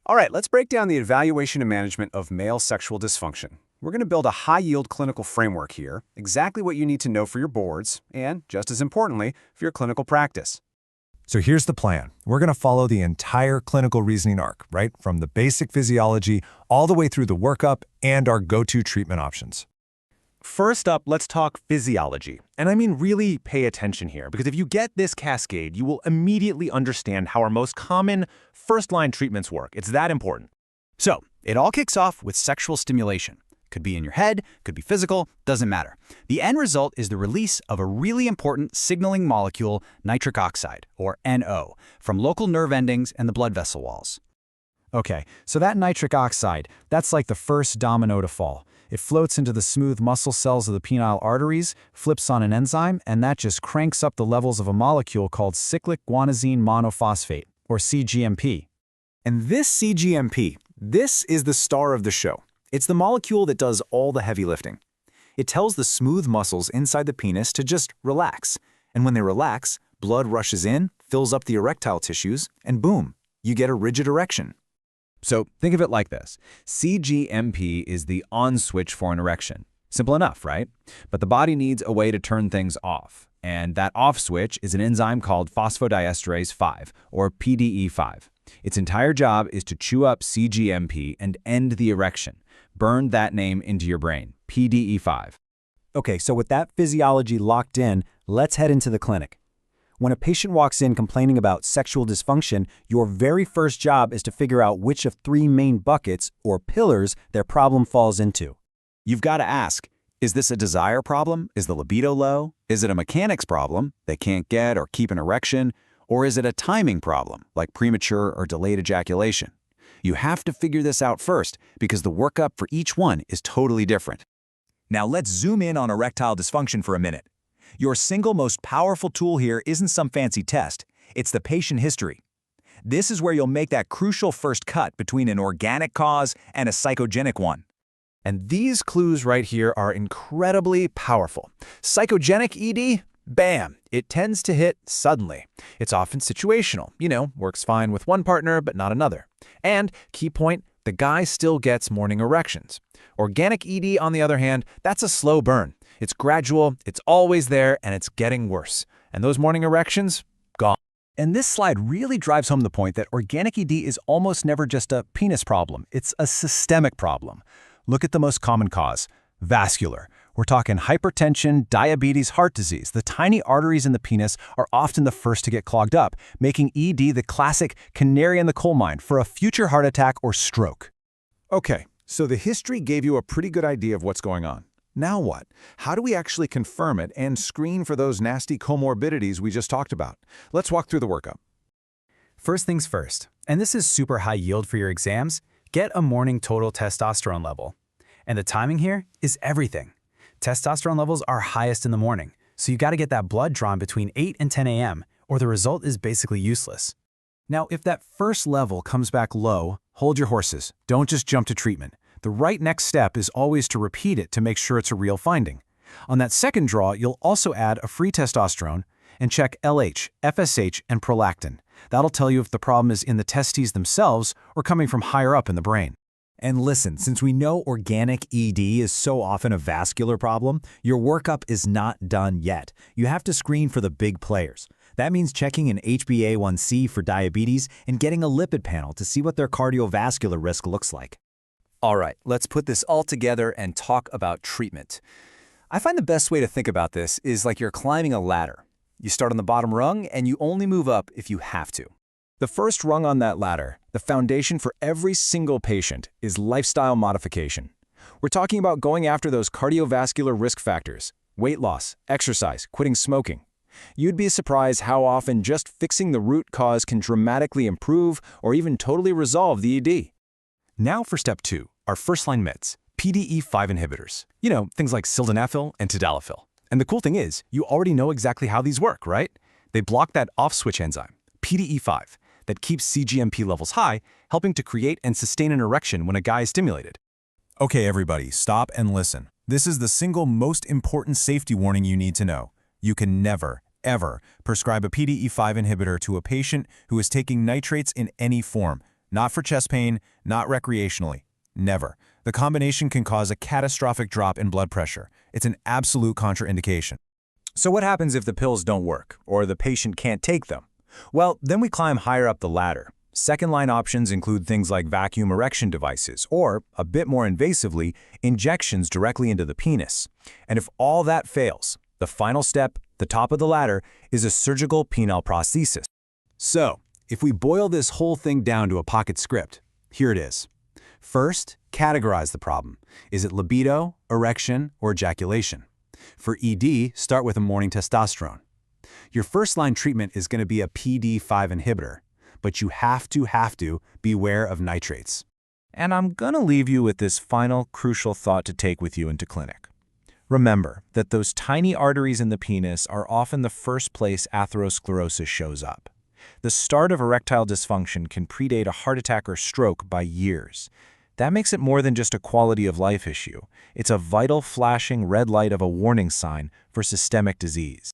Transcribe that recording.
All right, let's break down the evaluation and management of male sexual dysfunction. We're going to build a high-yield clinical framework here, exactly what you need to know for your boards, and, just as importantly, for your clinical practice. So here's the plan. We're going to follow the entire clinical reasoning arc, right? From the basic physiology all the way through the workup and our go-to treatment options. First up, let's talk physiology. And I mean really pay attention here, because if you get this cascade, you will immediately understand how our most common first-line treatments work. It's that important. So, it all kicks off with sexual stimulation. Could be in your head, could be physical, doesn't matter. The end result is the release of a really important signaling molecule, nitric oxide, or NO, from local nerve endings and the blood vessel walls. Okay, so that nitric oxide, that's like the first domino to fall. It floats into the smooth muscle cells of the penile arteries, flips on an enzyme, and that just cranks up the levels of a molecule called cyclic guanosine monophosphate, or cGMP. And this cGMP, this is the star of the show. It's the molecule that does all the heavy lifting. It tells the smooth muscles inside the penis to just relax. And when they relax, blood rushes in, fills up the erectile tissues, and boom, you get a rigid erection. So think of it like this. cGMP is the on switch for an erection. Simple enough, right? But the body needs a way to turn things off. And that off switch is an enzyme called phosphodiesterase 5, or PDE5. Its entire job is to chew up cGMP and end the erection. Burn that name into your brain, PDE5. Okay, so with that physiology locked in, let's head into the clinic. When a patient walks in complaining about sexual dysfunction, your very first job is to figure out which of three main buckets, or pillars, their problem falls into. You've got to ask, is this a desire problem? Is the libido low? Is it a mechanics problem? They can't get or keep an erection? Or is it a timing problem, like premature or delayed ejaculation? You have to figure this out first, because the workup for each one is totally different. Now let's zoom in on erectile dysfunction for a minute. Your single most powerful tool here isn't some fancy test, it's the patient history. This is where you'll make that crucial first cut between an organic cause and a psychogenic one. And these clues right here are incredibly powerful. Psychogenic ED? Bam! It tends to hit suddenly. It's often situational, works fine with one partner but not another. And, key point, the guy still gets morning erections. Organic ED, on the other hand, that's a slow burn. It's gradual, it's always there, and it's getting worse. And those morning erections? Gone. And this slide really drives home the point that organic ED is almost never just a penis problem. It's a systemic problem. Look at the most common cause, vascular. We're talking hypertension, diabetes, heart disease. The tiny arteries in the penis are often the first to get clogged up, making ED the classic canary in the coal mine for a future heart attack or stroke. Okay, so the history gave you a pretty good idea of what's going on. Now what? How do we actually confirm it and screen for those nasty comorbidities we just talked about? Let's walk through the workup. First things first, and this is super high yield for your exams, get a morning total testosterone level. And the timing here is everything. Testosterone levels are highest in the morning, so you got to get that blood drawn between 8 and 10 a.m., or the result is basically useless. Now, if that first level comes back low, hold your horses. Don't just jump to treatment. The right next step is always to repeat it to make sure it's a real finding. On that second draw, you'll also add a free testosterone and check LH, FSH, and prolactin. That'll tell you if the problem is in the testes themselves or coming from higher up in the brain. And listen, since we know organic ED is so often a vascular problem, your workup is not done yet. You have to screen for the big players. That means checking an HbA1c for diabetes and getting a lipid panel to see what their cardiovascular risk looks like. All right, let's put this all together and talk about treatment. I find the best way to think about this is like you're climbing a ladder. You start on the bottom rung and you only move up if you have to. The first rung on that ladder, the foundation for every single patient, is lifestyle modification. We're talking about going after those cardiovascular risk factors: weight loss, exercise, quitting smoking. You'd be surprised how often just fixing the root cause can dramatically improve or even totally resolve the ED. Now for step 2, our first-line meds, PDE5 inhibitors. Things like sildenafil and tadalafil. And the cool thing is, you already know exactly how these work, right? They block that off-switch enzyme, PDE5, that keeps cGMP levels high, helping to create and sustain an erection when a guy is stimulated. Okay, everybody, stop and listen. This is the single most important safety warning you need to know. You can never, ever prescribe a PDE5 inhibitor to a patient who is taking nitrates in any form. Not for chest pain, not recreationally. Never. The combination can cause a catastrophic drop in blood pressure. It's an absolute contraindication. So what happens if the pills don't work, or the patient can't take them? Well, then we climb higher up the ladder. Second-line options include things like vacuum erection devices, or, a bit more invasively, injections directly into the penis. And if all that fails, the final step, the top of the ladder, is a surgical penile prosthesis. So, if we boil this whole thing down to a pocket script, here it is. First, categorize the problem. Is it libido, erection, or ejaculation? For ED, start with a morning testosterone. Your first-line treatment is going to be a PDE5 inhibitor, but you have to beware of nitrates. And I'm going to leave you with this final crucial thought to take with you into clinic. Remember that those tiny arteries in the penis are often the first place atherosclerosis shows up. The start of erectile dysfunction can predate a heart attack or stroke by years. That makes it more than just a quality of life issue. It's a vital flashing red light of a warning sign for systemic disease.